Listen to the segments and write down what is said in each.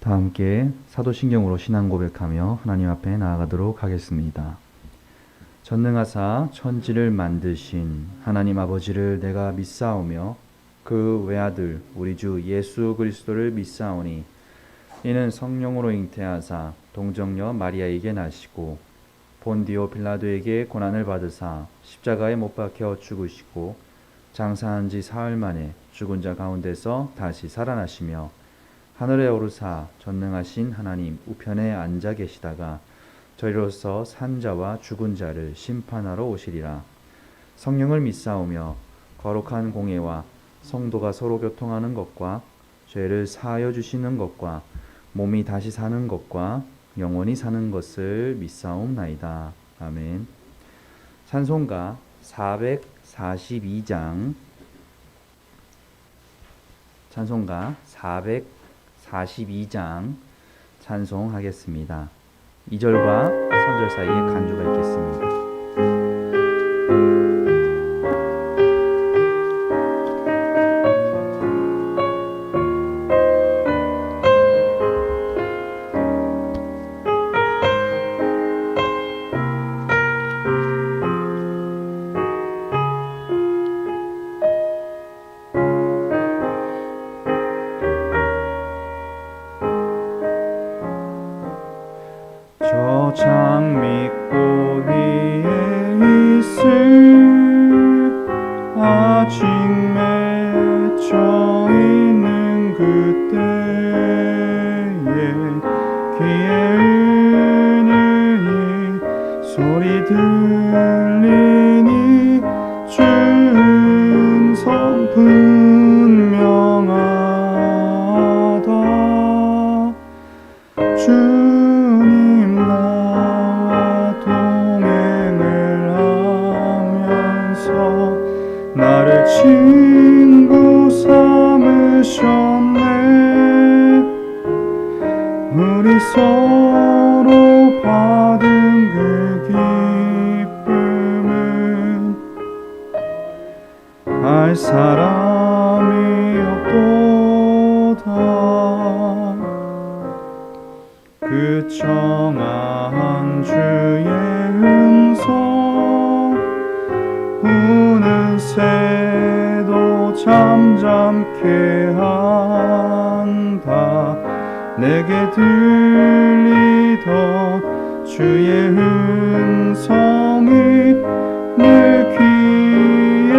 다 함께 사도신경으로 신앙 고백하며 하나님 앞에 나아가도록 하겠습니다. 전능하사 천지를 만드신 하나님 아버지를 내가 믿사오며 그 외아들 우리 주 예수 그리스도를 믿사오니 이는 성령으로 잉태하사 동정녀 마리아에게 나시고 본디오 빌라도에게 고난을 받으사 십자가에 못 박혀 죽으시고 장사한 지 사흘 만에 죽은 자 가운데서 다시 살아나시며 하늘에 오르사 전능하신 하나님 우편에 앉아 계시다가 저희로서 산자와 죽은 자를 심판하러 오시리라. 성령을 믿사오며 거룩한 공예와 성도가 서로 교통하는 것과 죄를 사하여 주시는 것과 몸이 다시 사는 것과 영원히 사는 것을 믿사옵나이다. 아멘. 찬송가 442장 찬송가 442장 찬송하겠습니다. 2절과 3절 사이에 간주가 있겠습니다. 저 장미꽃 위에 있을 아직 맺혀 있는 그때에 귀에 은은히 소리 들리니 준성 분명하다. 주님 나와 동행을 하면서 나를 친구 삼으셨네. 우리 서로 받은 그 기쁨은 알 사람이 없도다. 그 청아한 주의 음성 우는 새도 잠잠케 한다. 내게 들리던 주의 음성이 내 귀에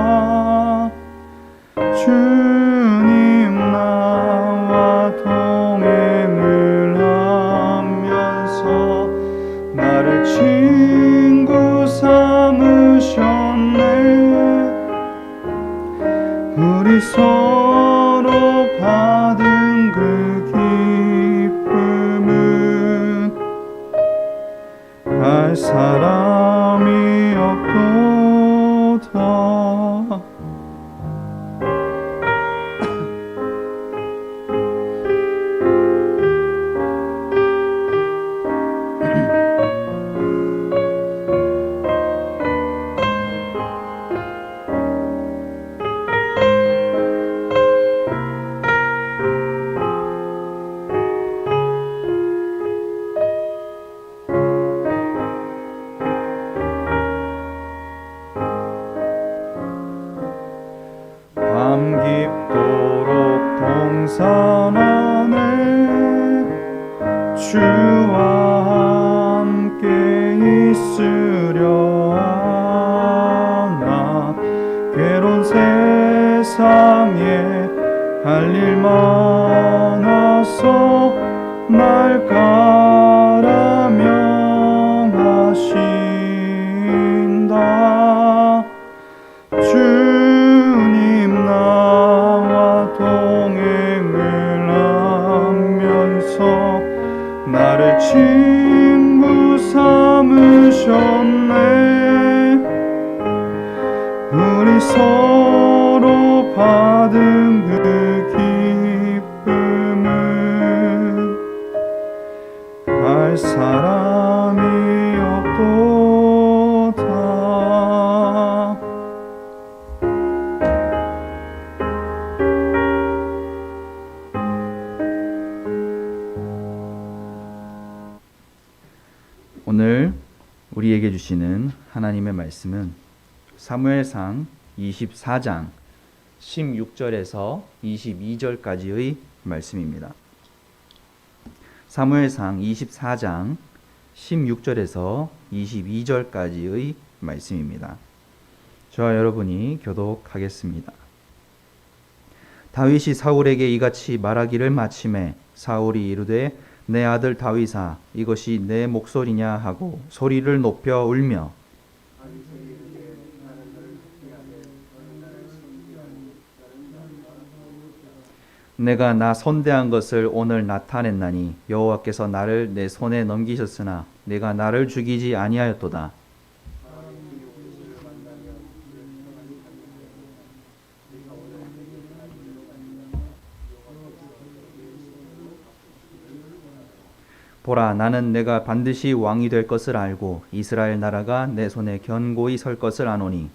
쟁쟁하다. 주님 나와 동행을 하면서 나를 친구 삼으셨네. 우리 서로 받은 그 기쁨은 알 사람이 없도다. 밤 깊도록 동산 안에 주와 함께 있으려 하나. 괴로운 세상에 할 일 많아서 날 가라 명하신다. 주님 나와 동행을 하면서 나를 친구 삼으셨네. 우리 서로 받은 그 기쁨은 우리에게 주시는 하나님의 말씀은 사무엘상 24장 16절에서 22절까지의 말씀입니다. 사무엘상 24장 16절에서 22절까지의 말씀입니다. 저와 여러분이 교독하겠습니다. 다윗이 사울에게 이같이 말하기를 마침에 사울이 이르되 내 아들 다윗아 이것이 내 목소리냐 하고 소리를 높여 울며 내가 나 선대한 것을 오늘 나타냈나니 여호와께서 나를 내 손에 넘기셨으나 내가 나를 죽이지 아니하였도다. 보라, 나는 내가 반드시 왕이 될 것을 알고 이스라엘 나라가 내 손에 견고히 설 것을 아노니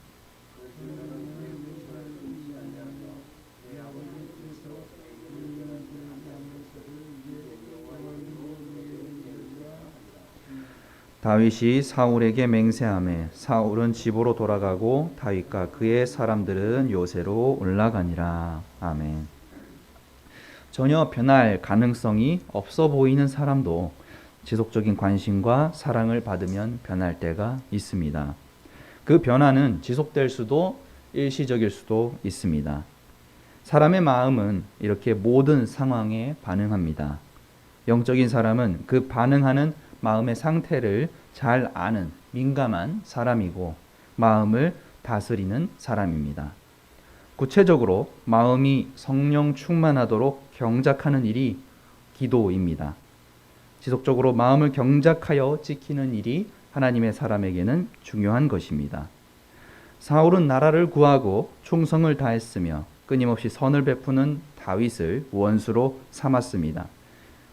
다윗이 사울에게 맹세하매 사울은 집으로 돌아가고 다윗과 그의 사람들은 요새로 올라가니라. 아멘. 전혀 변할 가능성이 없어 보이는 사람도 지속적인 관심과 사랑을 받으면 변할 때가 있습니다. 그 변화는 지속될 수도 일시적일 수도 있습니다. 사람의 마음은 이렇게 모든 상황에 반응합니다. 영적인 사람은 그 반응하는 마음의 상태를 잘 아는 민감한 사람이고 마음을 다스리는 사람입니다. 구체적으로 마음이 성령 충만하도록 경작하는 일이 기도입니다. 지속적으로 마음을 경작하여 지키는 일이 하나님의 사람에게는 중요한 것입니다. 사울은 나라를 구하고 충성을 다했으며 끊임없이 선을 베푸는 다윗을 원수로 삼았습니다.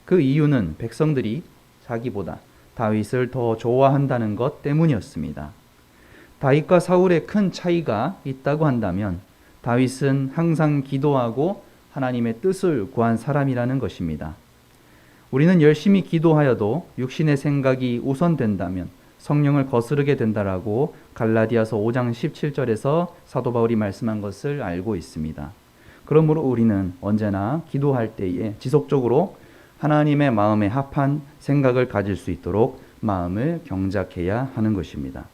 그 이유는 백성들이 자기보다 다윗을 더 좋아한다는 것 때문이었습니다. 다윗과 사울의 큰 차이가 있다고 한다면 다윗은 항상 기도하고 하나님의 뜻을 구한 사람이라는 것입니다. 우리는 열심히 기도하여도 육신의 생각이 우선된다면 성령을 거스르게 된다라고 갈라디아서 5장 17절에서 사도 바울이 말씀한 것을 알고 있습니다. 그러므로 우리는 언제나 기도할 때에 지속적으로 하나님의 마음에 합한 생각을 가질 수 있도록 마음을 경작해야 하는 것입니다.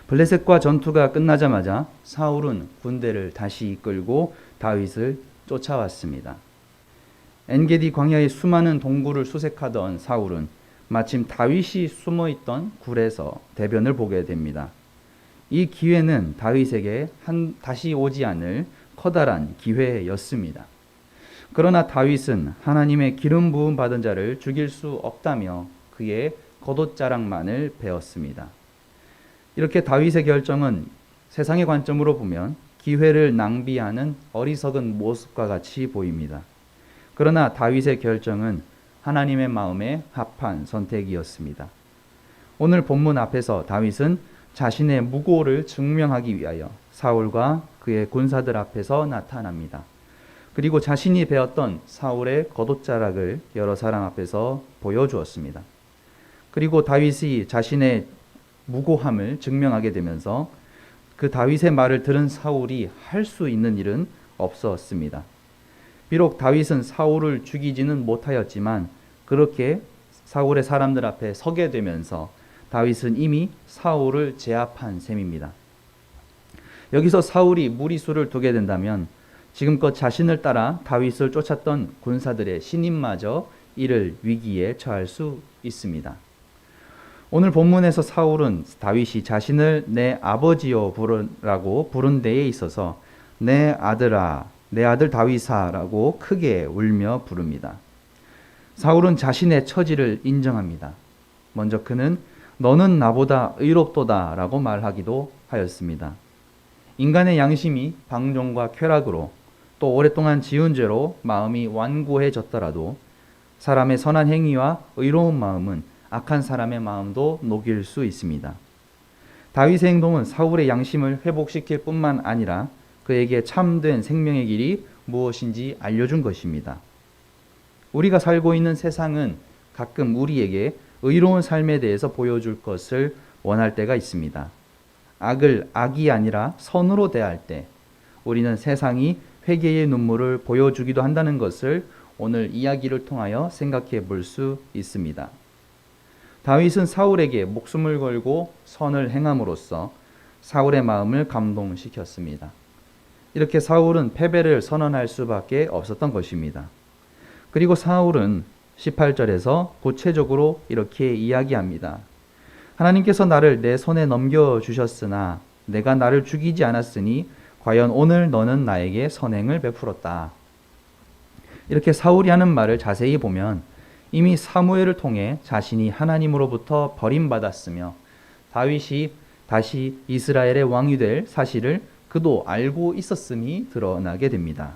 블레셋과 전투가 끝나자마자 사울은 군대를 다시 이끌고 다윗을 쫓아왔습니다. 엔게디 광야의 수많은 동굴을 수색하던 사울은 마침 다윗이 숨어있던 굴에서 대변을 보게 됩니다. 이 기회는 다윗에게 다시 오지 않을 커다란 기회였습니다. 그러나 다윗은 하나님의 기름 부음 받은 자를 죽일 수 없다며 그의 겉옷자락만을 베었습니다. 이렇게 다윗의 결정은 세상의 관점으로 보면 기회를 낭비하는 어리석은 모습과 같이 보입니다. 그러나 다윗의 결정은 하나님의 마음에 합한 선택이었습니다. 오늘 본문 앞에서 다윗은 자신의 무고를 증명하기 위하여 사울과 그의 군사들 앞에서 나타납니다. 그리고 자신이 베었던 사울의 겉옷자락을 여러 사람 앞에서 보여주었습니다. 그리고 다윗이 자신의 무고함을 증명하게 되면서 그 다윗의 말을 들은 사울이 할 수 있는 일은 없었습니다. 비록 다윗은 사울을 죽이지는 못하였지만 그렇게 사울의 사람들 앞에 서게 되면서 다윗은 이미 사울을 제압한 셈입니다. 여기서 사울이 무리수를 두게 된다면 지금껏 자신을 따라 다윗을 쫓았던 군사들의 신임마저 이를 위기에 처할 수 있습니다. 오늘 본문에서 사울은 다윗이 자신을 내 아버지여 부르라고 부른 데에 있어서 내 아들아, 내 아들 다윗아라고 크게 울며 부릅니다. 사울은 자신의 처지를 인정합니다. 먼저 그는 너는 나보다 의롭도다 라고 말하기도 하였습니다. 인간의 양심이 방종과 쾌락으로 또 오랫동안 지은 죄로 마음이 완고해졌더라도 사람의 선한 행위와 의로운 마음은 악한 사람의 마음도 녹일 수 있습니다. 다윗의 행동은 사울의 양심을 회복시킬 뿐만 아니라 그에게 참된 생명의 길이 무엇인지 알려준 것입니다. 우리가 살고 있는 세상은 가끔 우리에게 의로운 삶에 대해서 보여줄 것을 원할 때가 있습니다. 악을 악이 아니라 선으로 대할 때 우리는 세상이 회개의 눈물을 보여주기도 한다는 것을 오늘 이야기를 통하여 생각해 볼 수 있습니다. 다윗은 사울에게 목숨을 걸고 선을 행함으로써 사울의 마음을 감동시켰습니다. 이렇게 사울은 패배를 선언할 수밖에 없었던 것입니다. 그리고 사울은 18절에서 구체적으로 이렇게 이야기합니다. 하나님께서 나를 내 손에 넘겨주셨으나 내가 나를 죽이지 않았으니 과연 오늘 너는 나에게 선행을 베풀었다. 이렇게 사울이 하는 말을 자세히 보면 이미 사무엘을 통해 자신이 하나님으로부터 버림받았으며 다윗이 다시 이스라엘의 왕이 될 사실을 그도 알고 있었음이 드러나게 됩니다.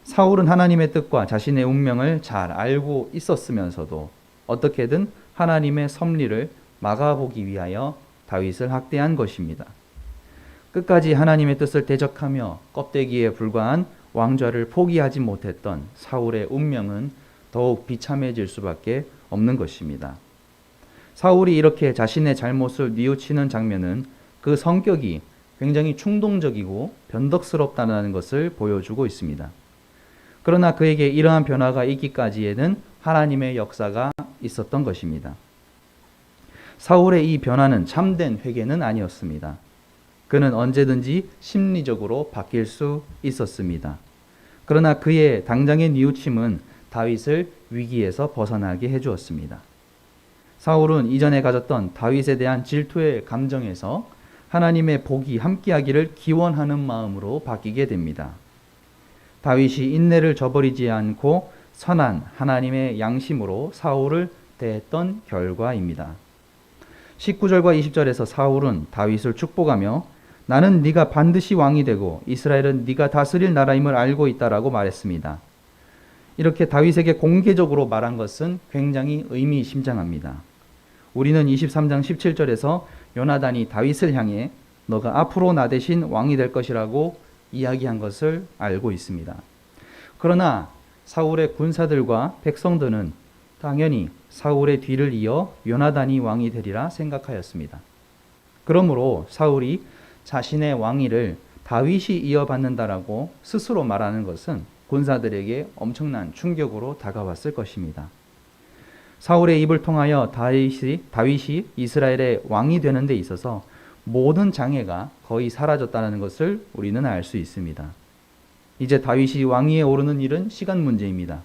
사울은 하나님의 뜻과 자신의 운명을 잘 알고 있었으면서도 어떻게든 하나님의 섭리를 막아보기 위하여 다윗을 학대한 것입니다. 끝까지 하나님의 뜻을 대적하며 껍데기에 불과한 왕좌를 포기하지 못했던 사울의 운명은 더욱 비참해질 수밖에 없는 것입니다. 사울이 이렇게 자신의 잘못을 뉘우치는 장면은 그 성격이 굉장히 충동적이고 변덕스럽다는 것을 보여주고 있습니다. 그러나 그에게 이러한 변화가 있기까지에는 하나님의 역사가 있었던 것입니다. 사울의 이 변화는 참된 회개는 아니었습니다. 그는 언제든지 심리적으로 바뀔 수 있었습니다. 그러나 그의 당장의 뉘우침은 다윗을 위기에서 벗어나게 해주었습니다. 사울은 이전에 가졌던 다윗에 대한 질투의 감정에서 하나님의 복이 함께하기를 기원하는 마음으로 바뀌게 됩니다. 다윗이 인내를 저버리지 않고 선한 하나님의 양심으로 사울을 대했던 결과입니다. 19절과 20절에서 사울은 다윗을 축복하며 나는 네가 반드시 왕이 되고 이스라엘은 네가 다스릴 나라임을 알고 있다라고 말했습니다. 이렇게 다윗에게 공개적으로 말한 것은 굉장히 의미심장합니다. 우리는 23장 17절에서 요나단이 다윗을 향해 너가 앞으로 나 대신 왕이 될 것이라고 이야기한 것을 알고 있습니다. 그러나 사울의 군사들과 백성들은 당연히 사울의 뒤를 이어 요나단이 왕이 되리라 생각하였습니다. 그러므로 사울이 자신의 왕위를 다윗이 이어받는다라고 스스로 말하는 것은 군사들에게 엄청난 충격으로 다가왔을 것입니다. 사울의 입을 통하여 다윗이 이스라엘의 왕이 되는 데 있어서 모든 장애가 거의 사라졌다는 것을 우리는 알 수 있습니다. 이제 다윗이 왕위에 오르는 일은 시간 문제입니다.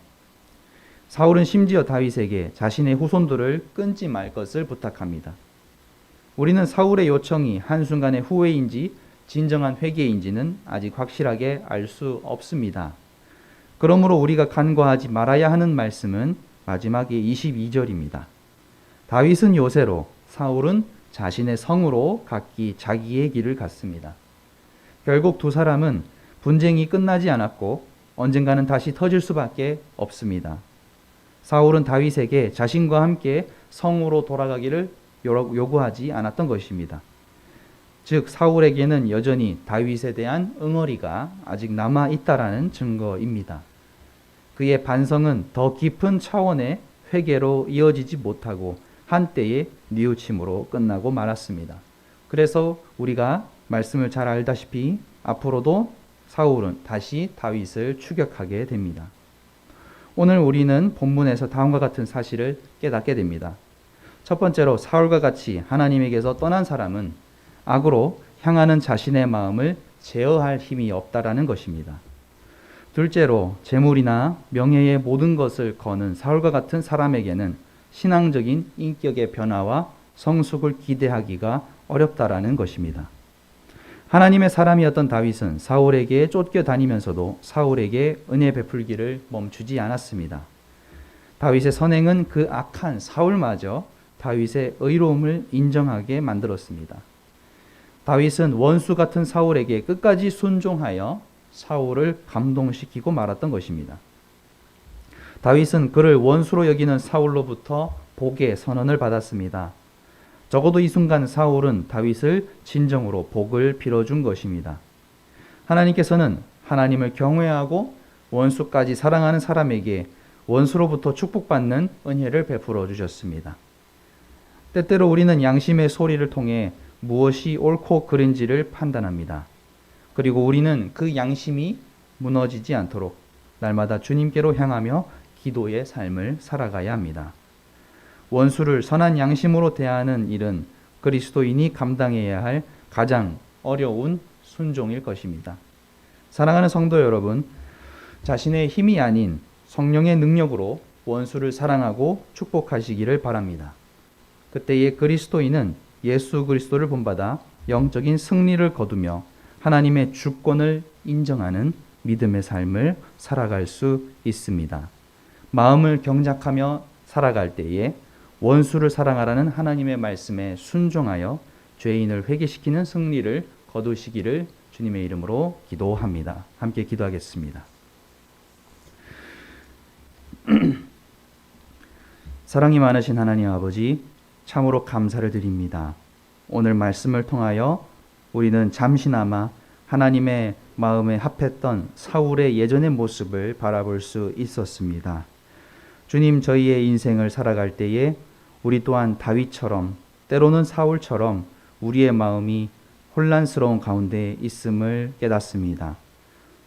사울은 심지어 다윗에게 자신의 후손들을 끊지 말 것을 부탁합니다. 우리는 사울의 요청이 한순간의 후회인지 진정한 회개인지는 아직 확실하게 알 수 없습니다. 그러므로 우리가 간과하지 말아야 하는 말씀은 마지막에 22절입니다. 다윗은 요새로, 사울은 자신의 성으로 각기 자기의 길을 갔습니다. 결국 두 사람은 분쟁이 끝나지 않았고 언젠가는 다시 터질 수밖에 없습니다. 사울은 다윗에게 자신과 함께 성으로 돌아가기를 요구하지 않았던 것입니다. 즉 사울에게는 여전히 다윗에 대한 응어리가 아직 남아 있다라는 증거입니다. 그의 반성은 더 깊은 차원의 회개로 이어지지 못하고 한때의 뉘우침으로 끝나고 말았습니다. 그래서 우리가 말씀을 잘 알다시피 앞으로도 사울은 다시 다윗을 추격하게 됩니다. 오늘 우리는 본문에서 다음과 같은 사실을 깨닫게 됩니다. 첫 번째로 사울과 같이 하나님에게서 떠난 사람은 악으로 향하는 자신의 마음을 제어할 힘이 없다라는 것입니다. 둘째로 재물이나 명예의 모든 것을 거는 사울과 같은 사람에게는 신앙적인 인격의 변화와 성숙을 기대하기가 어렵다라는 것입니다. 하나님의 사람이었던 다윗은 사울에게 쫓겨다니면서도 사울에게 은혜 베풀기를 멈추지 않았습니다. 다윗의 선행은 그 악한 사울마저 다윗의 의로움을 인정하게 만들었습니다. 다윗은 원수 같은 사울에게 끝까지 순종하여 사울을 감동시키고 말았던 것입니다. 다윗은 그를 원수로 여기는 사울로부터 복의 선언을 받았습니다. 적어도 이 순간 사울은 다윗을 진정으로 복을 빌어준 것입니다. 하나님께서는 하나님을 경외하고 원수까지 사랑하는 사람에게 원수로부터 축복받는 은혜를 베풀어 주셨습니다. 때때로 우리는 양심의 소리를 통해 무엇이 옳고 그른지를 판단합니다. 그리고 우리는 그 양심이 무너지지 않도록 날마다 주님께로 향하며 기도의 삶을 살아가야 합니다. 원수를 선한 양심으로 대하는 일은 그리스도인이 감당해야 할 가장 어려운 순종일 것입니다. 사랑하는 성도 여러분, 자신의 힘이 아닌 성령의 능력으로 원수를 사랑하고 축복하시기를 바랍니다. 그때의 그리스도인은 예수 그리스도를 본받아 영적인 승리를 거두며 하나님의 주권을 인정하는 믿음의 삶을 살아갈 수 있습니다. 마음을 경작하며 살아갈 때에 원수를 사랑하라는 하나님의 말씀에 순종하여 죄인을 회개시키는 승리를 거두시기를 주님의 이름으로 기도합니다. 함께 기도하겠습니다. 사랑이 많으신 하나님 아버지, 참으로 감사를 드립니다. 오늘 말씀을 통하여 우리는 잠시나마 하나님의 마음에 합했던 사울의 예전의 모습을 바라볼 수 있었습니다. 주님, 저희의 인생을 살아갈 때에 우리 또한 다윗처럼, 때로는 사울처럼 우리의 마음이 혼란스러운 가운데 있음을 깨닫습니다.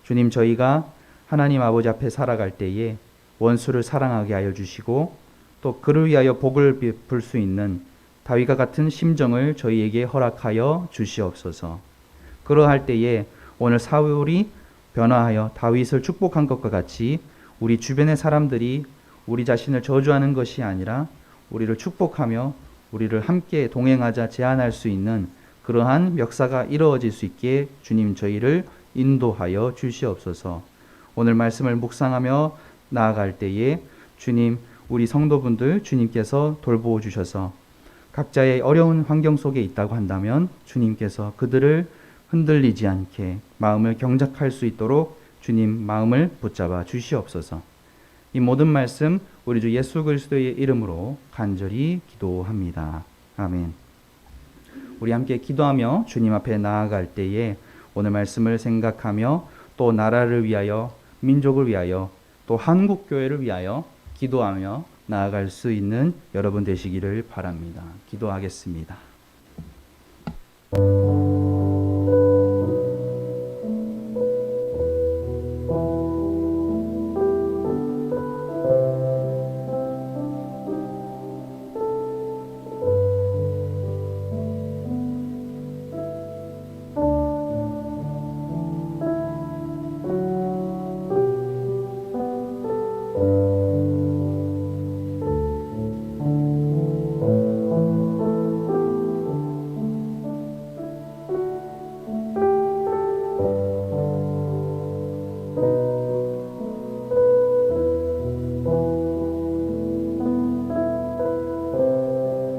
주님, 저희가 하나님 아버지 앞에 살아갈 때에 원수를 사랑하게 하여 주시고 또 그를 위하여 복을 베풀 수 있는 다윗과 같은 심정을 저희에게 허락하여 주시옵소서. 그러할 때에 오늘 사울이 변화하여 다윗을 축복한 것과 같이 우리 주변의 사람들이 우리 자신을 저주하는 것이 아니라 우리를 축복하며 우리를 함께 동행하자 제안할 수 있는 그러한 역사가 이루어질 수 있게 주님 저희를 인도하여 주시옵소서. 오늘 말씀을 묵상하며 나아갈 때에 주님, 우리 성도분들 주님께서 돌보아 주셔서 각자의 어려운 환경 속에 있다고 한다면 주님께서 그들을 흔들리지 않게 마음을 경작할 수 있도록 주님 마음을 붙잡아 주시옵소서. 이 모든 말씀 우리 주 예수 그리스도의 이름으로 간절히 기도합니다. 아멘. 우리 함께 기도하며 주님 앞에 나아갈 때에 오늘 말씀을 생각하며 또 나라를 위하여, 민족을 위하여, 또 한국교회를 위하여 기도하며 나아갈 수 있는 여러분 되시기를 바랍니다. 기도하겠습니다.